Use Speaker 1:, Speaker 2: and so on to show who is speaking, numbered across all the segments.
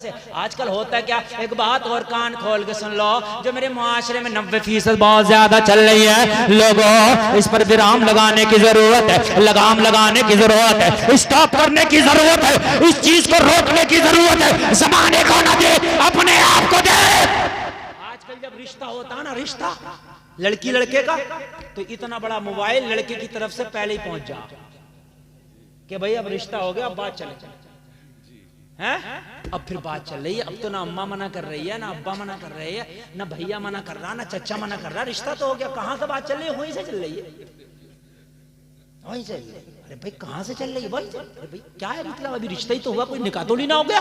Speaker 1: आजकल होता है क्या, एक बात और कान खोल के सुन लो, जो मेरे मुआशरे में 90% बहुत ज्यादा चल रही है, लोगों इस पर विराम लगाने की जरूरत है, लगाम लगाने की जरूरत है, स्टॉप करने की जरूरत है, इस चीज को रोकने की जरूरत है। जमाने को ना दे, अपने आप को दे। आजकल जब रिश्ता होता है ना, रिश्ता लड़की लड़के का, तो इतना बड़ा मोबाइल लड़के की तरफ से पहले ही पहुंच जा कि भाई अब रिश्ता हो गया, अब बात चले हैं। अब फिर बात चल रही है, अब तो ना अम्मा मना कर रही है, ना अब्बा मना कर रहे हैं, ना भैया मना कर रहा, ना चचा मना कर रहा, रिश्ता तो हो गया। कहां से बात चल रही है? वहीं से चल रही है, वहीं से। अरे भाई कहां से चल रही है? वहीं से। अरे भाई क्या है मतलब, अभी रिश्ता ही तो हुआ, कोई निकाह तो नहीं ना हो गया।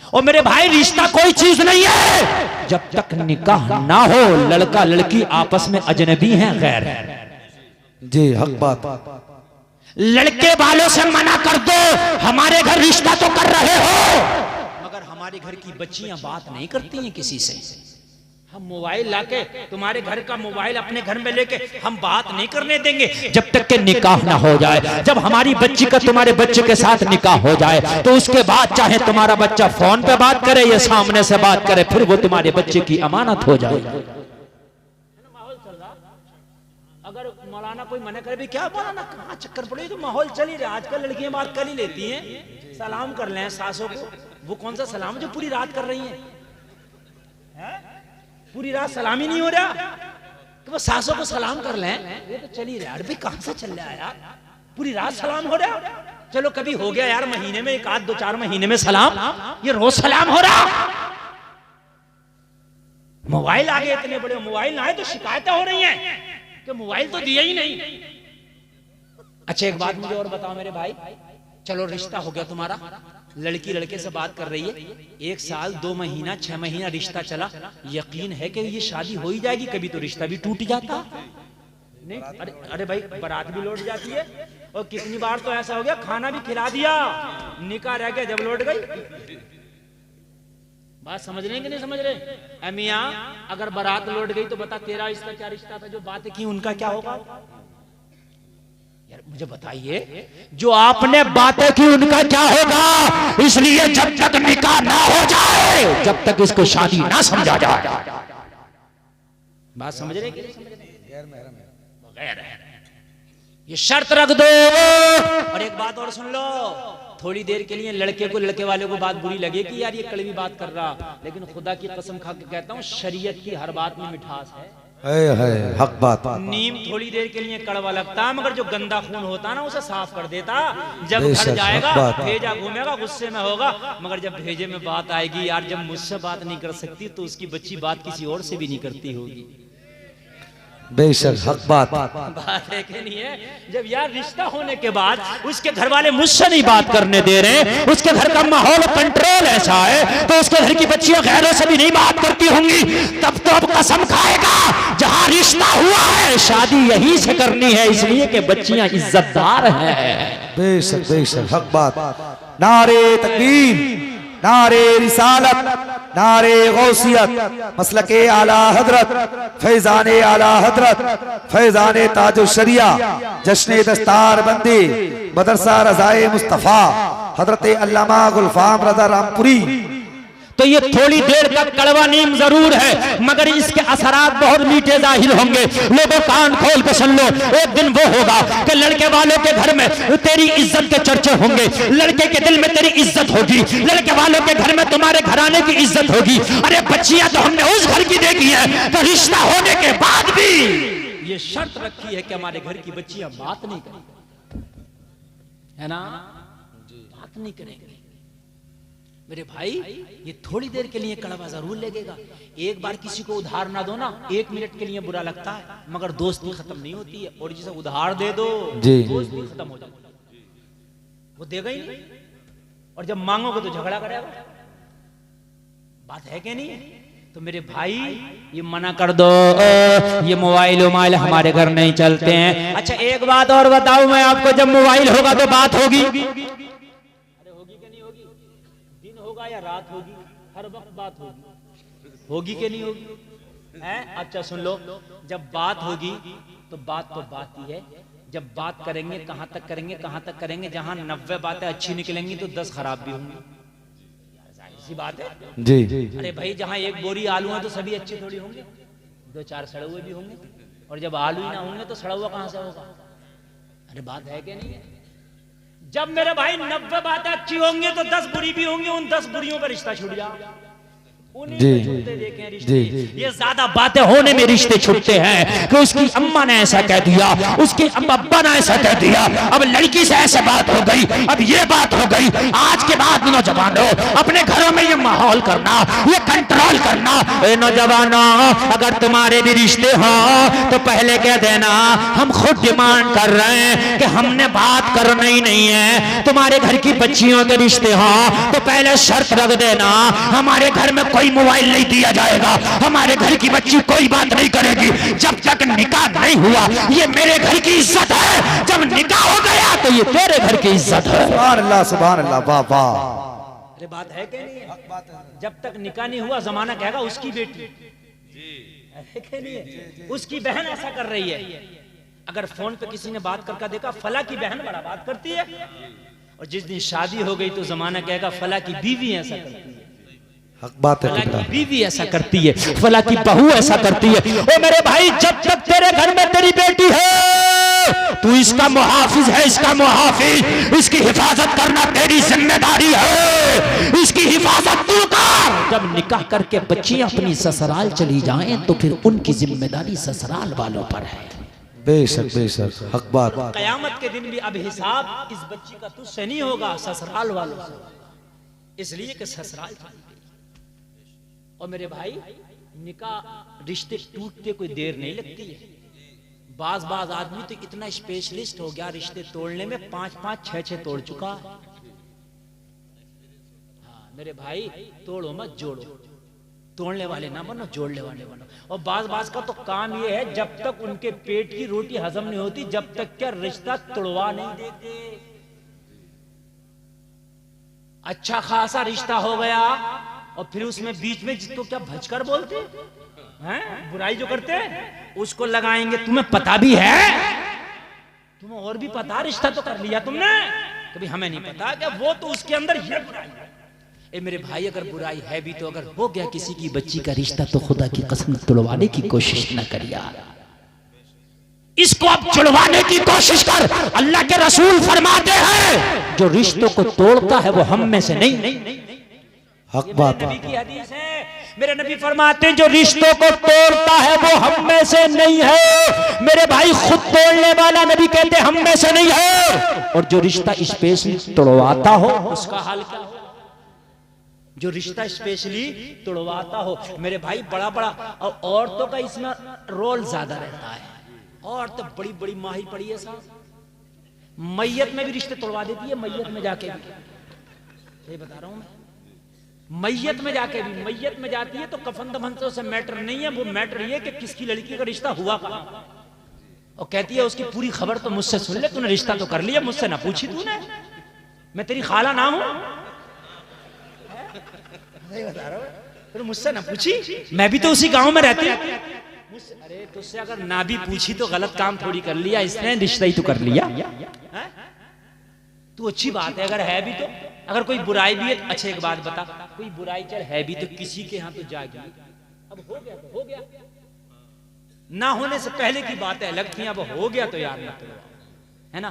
Speaker 1: और मेरे भाई रिश्ता कोई चीज नहीं है जब तक निकाह ना हो। लड़का लड़की आपस में अजनबी हैं, गैर है
Speaker 2: जी, हक बात।
Speaker 1: लड़के वालों से मना कर दो, हमारे घर रिश्ता तो कर रहे हो, मगर हमारे घर की बच्चियां बात नहीं करती हैं किसी से। हम मोबाइल लाके तुम्हारे घर का मोबाइल अपने घर में लेके हम बात नहीं करने देंगे जब तक के निकाह ना हो जाए। जब हमारी बच्ची का तुम्हारे बच्चे के साथ निकाह हो जाए तो उसके बाद चाहे तुम्हारा बच्चा फोन पे बात करे या सामने से बात करे, फिर वो तुम्हारे बच्चे की अमानत हो जाए। अगर मौलाना कोई मना करे भी, क्या मौलाना कहाँ चक्कर पड़े, तो माहौल चल ही रहा। आजकल लड़कियां बात कर ही लेती हैं, सलाम कर लें सासों को। वो कौन सा सलाम जो पूरी रात कर रही हैं? पूरी रात सलाम ही नहीं हो रहा कि वो सासों को सलाम कर लें, ये तो चल ही रहा। अरे भाई कहां से चल रहा है यार, पूरी रात सलाम हो रहा। चलो कभी हो गया यार, महीने में एक आध 2-4 महीने में सलाम, ये रोज सलाम हो रहा। मोबाइल आ गए, इतने बड़े मोबाइल ना आए तो शिकायतें हो रही हैं कि मोबाइल तो दिया ही नहीं। अच्छा एक बात मुझे और बताओ मेरे भाई, चलो रिश्ता हो गया तुम्हारा, लड़की लड़के से बात कर रही है, 1 साल 2 महीना 6 महीना रिश्ता चला, यकीन है कि ये शादी हो ही जाएगी? कभी तो रिश्ता भी टूट जाता नहीं। अरे भाई बारात भी लौट जाती है, और कितनी बार तो ऐसा हो गया खाना भी खिला दिया, निकाह रह गया जब लौट गई। बात समझ रहे हैं कि नहीं समझ रहे? मियां अगर बारात लौट गई तो बता तेरा इसका क्या रिश्ता था, जो बातें की उनका क्या होगा? यार मुझे बताइए, जो आपने बातें की उनका क्या होगा? इसलिए जब तक निकाह ना हो जाए, जब तक इसको शादी ना समझा जाए। बात समझ रहे कि नहीं समझ रहे? गैर है, ये शर्त रख दो। और एक बात और सुन लो, थोड़ी देर के लिए लड़के को, लड़के वाले को बात बुरी लगे कि यार ये कड़वी बात कर रहा, लेकिन खुदा की कसम खा के कहता हूँ, शरीयत की हर बात में मिठास है।
Speaker 2: हक बात।
Speaker 1: नीम थोड़ी देर के लिए कड़वा लगता, मगर जो गंदा खून होता ना उसे साफ कर देता। जब घर जाएगा भेजा घूमेगा, गुस्से में होगा, मगर जब भेजे में बात आएगी, यार जब मुझसे बात नहीं कर सकती तो उसकी बच्ची बात किसी और से भी नहीं करती होगी।
Speaker 2: बेशक हक बात।
Speaker 1: बात है कि नहीं है? जब यार रिश्ता होने के बाद उसके घर वाले मुझसे नहीं बात करने दे रहे, उसके घर का माहौल कंट्रोल ऐसा है, तो उसके घर की बच्चियां गैरों से भी नहीं बात करती होंगी, तब तो अब कसम खाएगा जहां रिश्ता हुआ है शादी यहीं से करनी है, इसलिए कि बच्चियां इज्जतदार हैं।
Speaker 2: बेशक बेशक हक बात। नारे तकबीर, नारे रिसालत, नारे गौसियत, मसलके आला हजरत, फैजाने आला हजरत, फैजाने ताजो शरिया, जश्ने दस्तार बंदी, मदरसा रजाए मुस्तफा, हजरत अल्लामा गुलफाम रजा रामपुरी। तो ये थोड़ी देर तक कड़वा नीम जरूर है, मगर इसके असरात बहुत मीठे जाहिर होंगे। लोगों कान खोल के सुन लो, एक दिन वो होगा कि लड़के वालों के घर में तेरी इज्जत के चर्चे होंगे, लड़के के दिल में तेरी इज्जत होगी, लड़के वालों के घर में तुम्हारे घराने की इज्जत होगी। अरे बच्चियां तो हमने उस घर की देखी है तो रिश्ता होने के बाद भी ये शर्त रखी है कि हमारे घर की बच्चियां बात नहीं करेंगी, है ना? बात नहीं करेंगे। मेरे भाई ये थोड़ी देर के लिए कड़वा जरूर लगेगा। एक बार किसी को उधार ना दो ना, 1 मिनट के लिए बुरा लगता है, मगर दोस्ती खत्म नहीं होती है। और जिसे उधार दे दो दोस्ती खत्म हो जाती है, वो देगा ही नहीं, और जब मांगोगे तो झगड़ा करेगा। बात है कि नहीं? तो मेरे भाई ये मना कर दो, ये मोबाइल हमारे घर नहीं चलते हैं। अच्छा एक बात और बताऊं मैं आपको, जब मोबाइल होगा तो बात होगी, या रात होगी, हर वक्त बात होगी कि नहीं होगी? अच्छा सुन लो, जब बात होगी तो बात ही है। जब बात करेंगे कहां तक करेंगे, जहां 90 बातें अच्छी निकलेंगी तो 10 खराब भी होंगी।
Speaker 1: ऐसी बात है।
Speaker 2: जी
Speaker 1: अरे भाई जहाँ एक बोरी आलू है तो सभी अच्छे थोड़ी होंगे, 2-4 सड़े हुए भी होंगे, और जब आलू ही ना होंगे तो सड़ा हुआ कहाँ से होगा? अरे बात है कि नहीं है? जब मेरे भाई 90 बातें अच्छी होंगी तो 10 बुरी भी होंगी, उन 10 बुरियों पर रिश्ता छूट जाए।
Speaker 2: जी
Speaker 1: जी, ये ज्यादा बातें होने में रिश्ते छूटते हैं कि उसकी अम्मा ने ऐसा कह दिया, उसके अब्बा ने ऐसा कह दिया, अब लड़की से ऐसे बात हो गई, अब ये बात हो गई। आज के बाद नौजवानों अपने घरों में ये माहौल करना, ये कंट्रोल करना। नौजवानों अगर तुम्हारे भी रिश्ते हों तो पहले कह देना हम खुद डिमांड कर रहे हैं कि हमने बात करना ही नहीं है। तुम्हारे घर की बच्चियों के रिश्ते हों तो पहले शर्त रख देना हमारे घर में कोई मोबाइल नहीं दिया जाएगा, हमारे घर की बच्ची कोई बात नहीं करेगी जब तक निकाह नहीं हुआ। ये मेरे घर की इज्जत है, जब निकाह हो गया तो ये तेरे घर की इज्जत है।
Speaker 2: सुभान अल्लाह वाह वाह।
Speaker 1: अरे बात है कि नहीं है? जब तक निकाह नहीं हुआ जमाना कहेगा उसकी बेटी है कि नहीं है? उसकी बहन ऐसा कर रही है। अगर फोन पे किसी ने बात करके देखा फला की बहन बड़ा बात करती है, और जिस दिन शादी हो गई तो जमाना कहेगा फला की बीवी ऐसा करती है,
Speaker 2: हक बात है।
Speaker 1: फला की बीवी ऐसा करती है, फला की बहू ऐसा करती है। ओ मेरे भाई जब तक तेरे घर में तेरी बेटी है तू इसका मुहाफिज है, इसका मुहाफिज, इसकी हिफाजत करना तेरी जिम्मेदारी है, इसकी हिफाजत तू कर। जब निकाह करके बच्चियां अपनी ससुराल चली जाएं तो फिर उनकी जिम्मेदारी ससुराल वालों पर है।
Speaker 2: बेशक बेशक हक बात।
Speaker 1: कयामत के दिन भी अब हिसाब इस बच्ची का तुझसे नहीं होगा, ससुराल वालों से, इसलिए कि ससुराल चली गई। और मेरे भाई निकाह रिश्ते टूटते कोई देर नहीं लगती है। बाज आदमी तो इतना स्पेशलिस्ट हो गया रिश्ते तोड़ने में, 5-5, 6-6 तोड़ चुका। हाँ मेरे भाई तोड़ो मत जोड़ो, तोड़ने वाले ना बनो, जोड़ने वाले बनो। और बाज का तो काम ये है जब तक उनके पेट की रोटी हजम नहीं होती जब तक क्या रिश्ता तोड़वा नहीं देते। अच्छा खासा रिश्ता हो गया और फिर उसमें बीच में जिसको क्या भजकर बोलते हैं, बुराई जो करते हैं उसको लगाएंगे। तुम्हें पता भी है, तुम्हें और भी पता, रिश्ता तो कर लिया तुमने, कभी हमें नहीं पता क्या वो तो उसके अंदर ये बुराई है। ए मेरे भाई अगर बुराई है भी तो अगर हो गया किसी की बच्ची का रिश्ता तो खुदा की कसम तोड़वाने की कोशिश न कर यार, इसको अब छुड़वाने की कोशिश कर। अल्लाह के रसूल फरमाते हैं जो रिश्तों को तोड़ता है वो हम में से नहीं।
Speaker 2: हक बात।
Speaker 1: नबी की हदीस है, मेरे नबी फरमाते हैं जो रिश्तों को तोड़ता है वो हम में से नहीं है। मेरे भाई खुद तोड़ने वाला नबी कहते हैं हम में से नहीं है। और जो रिश्ता स्पेशली तोड़वाता हो उसका हाल क्या हो? जो रिश्ता स्पेशली तोड़वाता हो मेरे भाई बड़ा बड़ा औरतों का इसमें रोल ज्यादा रहता है। औरत तो बड़ी बड़ी माहिर पड़ी है साहब, मैयत में भी रिश्ते तोड़वा देती है। मैयत में जाके भी, सही बता रहा हूं मैं, मैयत में जाके भी, मैयत में जाती है तो कफन दफन से उसे मैटर नहीं है, वो मैटर ये कि किसकी लड़की का रिश्ता हुआ कहां। और कहती है उसकी पूरी खबर तो मुझसे सुन ले, तूने रिश्ता तो कर लिया, मुझसे ना पूछी तूने, मैं तेरी खाला ना हूं, बता रहा हूं, फिर मुझसे ना पूछी, मैं भी तो उसी गांव में रहती हूं। अरे तुझसे अगर ना भी पूछी तो गलत काम थोड़ी कर लिया इसने, रिश्ता ही तो कर लिया। तू अच्छी बात है अगर है भी तो, अगर कोई बुराई भी है तो अच्छा एक बात बता, कोई बुराई चल है भी तो किसी के यहाँ तो जाएगी। अब हो गया तो हो गया, ना होने से पहले की बात है अलग थी, अब हो गया तो यार मत, है ना।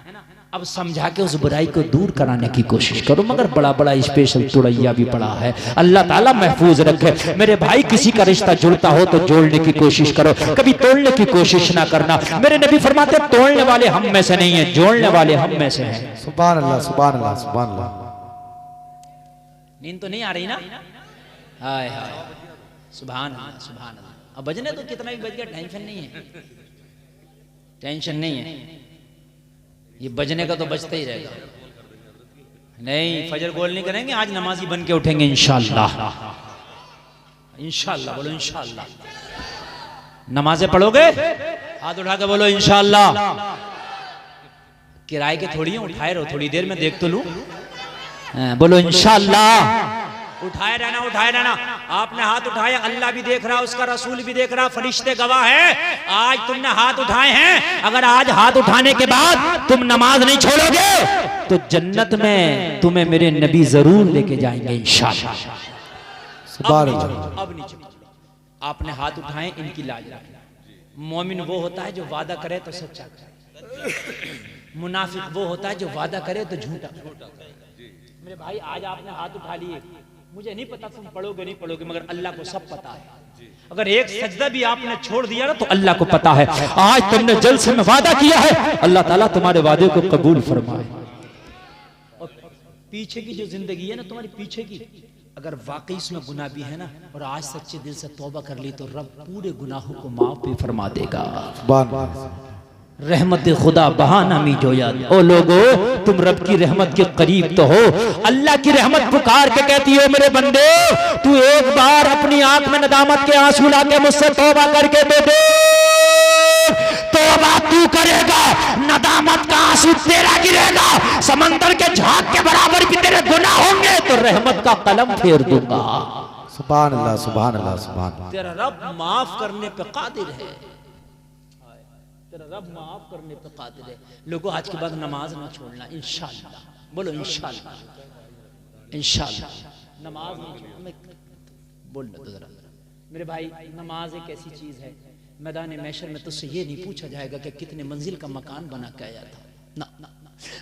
Speaker 1: अब समझा के उस बुराई को दूर कराने की कोशिश करो, मगर बड़ा बड़ा स्पेशल तुड़ैया भी पड़ा है। अल्लाह ताला महफूज रखे मेरे भाई, किसी का रिश्ता जुड़ता हो तो जोड़ने की कोशिश करो, कभी तोड़ने की कोशिश ना करना। मेरे नबी फरमाते तोड़ने वाले हम में से नहीं है, जोड़ने वाले हम में से हैं।
Speaker 2: सुभान अल्लाह सुभान अल्लाह सुभान अल्लाह।
Speaker 1: नींद तो नहीं आ रही ना? हाय हाय सुभान अल्लाह सुभान अल्लाह। अब बजने तो कितना भी बज गया, टेंशन नहीं है, टेंशन नहीं है, ये बजने का तो बजता ही रहेगा। नहीं फजर गोल नहीं करेंगे, आज नमाजी बन के उठेंगे इंशाअल्लाह। इंशाअल्लाह बोलो इंशाअल्लाह। नमाजें पढ़ोगे हाथ उठा के बोलो इंशाअल्लाह। किराए के थोड़ी है, उठाए रहो, थोड़ी देर में देख तो लूं, बोलो इंशाअल्लाह। उठाए रहना उठाए रहना। आपने हाथ उठाया, अल्लाह भी देख रहा, उसका रसूल भी देख रहा, फरिश्ते गवाह है। आज तुमने हाथ उठाए हैं, अगर आज हाथ उठाने के बाद तुम नमाज नहीं छोड़ोगे तो जन्नत में तुम्हें मेरे नबी जरूर लेके जाएंगे इंशाअल्लाह।
Speaker 2: सुभान अल्लाह।
Speaker 1: अब नीचे आपने हाथ उठाए, इनकी लाज रखें। मोमिन वो होता है जो वादा करे तो सच्चा करे, मुनाफिक वो होता है जो वादा करे तो झूठा करे। मेरे भाई आज आपने हाथ उठा लिए, मुझे नहीं पता तुम पढ़ोगे नहीं पढ़ोगे, मगर अल्लाह को सब पता है। अगर एक सजदा भी आपने छोड़ दिया ना तो अल्लाह को पता है। आज तुमने जलसे में वादा किया है, अल्लाह ताला तुम्हारे वादे को कबूल फरमाए। और पीछे की जो जिंदगी है ना तुम्हारी पीछे की, अगर वाकई इसमें गुनाह भी है ना और आज सच्चे दिल से तौबा कर ली तो रब पूरे गुनाहों को माफ भी फरमा देगा। रहमत खुदा बहाना मी जो याद। ओ लोगो, तुम रब की रहमत के करीब तो हो। अल्लाह की रहमत पुकार के कहती हो मेरे बंदे, तू एक बार अपनी आंख में नदामत के आंसू ला के मुझसे तौबा करके दे दे। तौबा तू करेगा, नदामत का आंसू तेरा गिरेगा, समंदर के झाग के बराबर भी तेरे गुनाह होंगे तो रहमत का कलम फेर दूंगा।
Speaker 2: सुभान अल्लाह, सुभान अल्लाह, सुभान अल्लाह।
Speaker 1: तेरा रब माफ करने पे कादिर है, तेरा रब माफ करने पे कादिर है। लोगों आज के बाद नमाज ना छोड़ना इंशाअल्लाह। बोलो इंशाअल्लाह, इंशाअल्लाह नमाज नहीं छोड़ना। बोलना तो जरा मेरे भाई, नमाज एक ऐसी चीज है, मैदान महशर में तुझसे ये नहीं पूछा जाएगा कि कितने मंजिल का मकान बना के आया था ना, ना।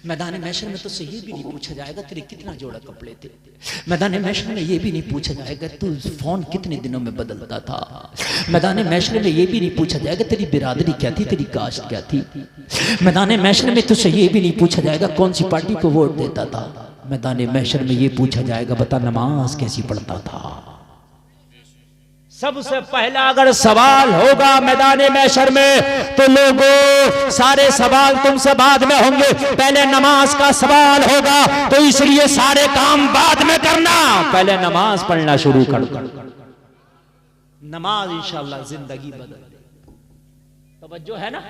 Speaker 1: मैदान महशर में तुझसे ये भी नहीं पूछा जाएगा तेरे कितना जोड़ा कपड़े थे। मैदान महशर में ये भी नहीं पूछा जाएगा तू फोन कितने दिनों में बदलता था। मैदान महशर में ये भी नहीं पूछा जाएगा तेरी बिरादरी क्या थी, तेरी कास्ट क्या थी। मैदान महशर में तुझसे ये भी नहीं पूछा जाएगा कौन सी पार्टी को वोट देता था। मैदान महशर में ये पूछा जाएगा बता नमाज कैसी पढ़ता था। सबसे पहला अगर सवाल होगा मैदान महशर में तो लोगों सारे सवाल तुमसे बाद में होंगे, पहले नमाज का सवाल होगा। तो इसलिए सारे काम बाद में करना, पहले नमाज पढ़ना शुरू कर दो। नमाज इंशाअल्लाह जिंदगी बदल दे। तवज्जो है ना।